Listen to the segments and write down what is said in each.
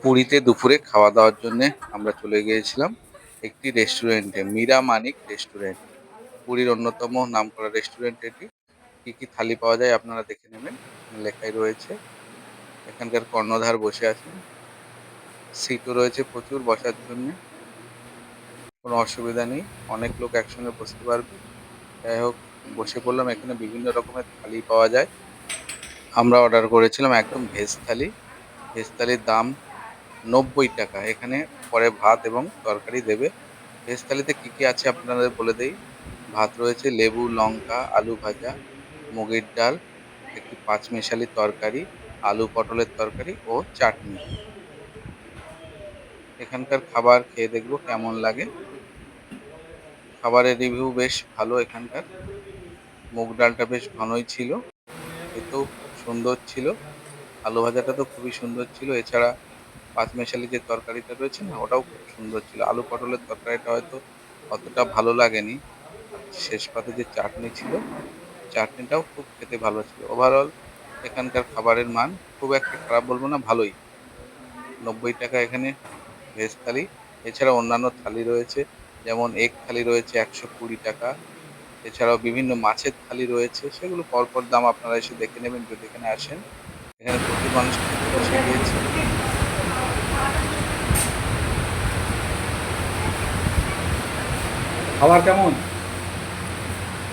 পুরীতে দুপুরে খাওয়া দাওয়ার জন্যে আমরা চলে গিয়েছিলাম একটি রেস্টুরেন্টে, মীরা মানিক রেস্টুরেন্ট। পুরীর অন্যতম নামকরা রেস্টুরেন্ট এটি। কি কি থালি পাওয়া যায় আপনারা দেখে নেবেন, এখানে লেখাই রয়েছে। এখানকার কর্ণধার বসে আছেন, সিটও রয়েছে প্রচুর বসার জন্য, কোনো অসুবিধা নেই, অনেক লোক একসঙ্গে বসতে পারবে। যাই হোক, বসে পড়লাম। এখানে বিভিন্ন রকমের থালি পাওয়া যায়। আমরা অর্ডার করেছিলাম একদম ভেজ থালি। ভেজ থালির দাম 90 টাকা। এখানে পরে ভাত এবং তরকারি দেবে। ভেজ থালিতে কি কি আছে আপনাদের বলে দেই। ভাত রয়েছে, লেবু, লঙ্কা, আলু ভাজা, মুগের ডাল, একটি পাঁচমেশালি তরকারি, আলু পটলের তরকারি ও চাটনি। এখানকার খাবার খেয়ে দেখবো কেমন লাগে। খাবারের রিভিউ বেশ ভালো এখানকার। মুগ ডালটা বেশ ঘনই ছিল, খেতেও খুব সুন্দর ছিল। আলু ভাজাটা তো খুবই সুন্দর ছিল। এছাড়া পাঁচমেশালি যে তরকারিটা রয়েছে না, ওটাও খুব সুন্দর ছিল। আলু পটলের তরকারিটা হয়তো অতটা ভালো লাগেনি। আর শেষ পাতে যে চাটনি ছিল, চাটনিটাও খুব খেতে ভালো ছিল। ওভারঅল এখানকার খাবারের মান খুব একটা খারাপ বলবো না, ভালোই। 90 টাকা এখানে ভেজ থালি। এছাড়া অন্যান্য থালি রয়েছে, যেমন এগ থালি রয়েছে 120 টাকা। এছাড়াও বিভিন্ন মাছের থালি রয়েছে, সেগুলো পরপর দাম আপনারা এসে দেখে নেবেন যদি এখানে আসেন। এখানে প্রচুর মানুষ খেতে বসে গিয়েছে। খাবার কেমন?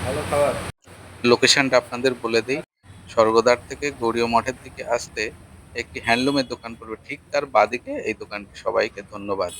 ভালো খাবার। লোকেশনটা আপনাদের বলে দিই। স্বর্গদ্বার থেকে গৌড়ীয় মঠের দিকে আসতে একটি হ্যান্ডলুমের দোকান পড়বে, ঠিক তার বাদিকে এই দোকানটি। সবাইকে ধন্যবাদ।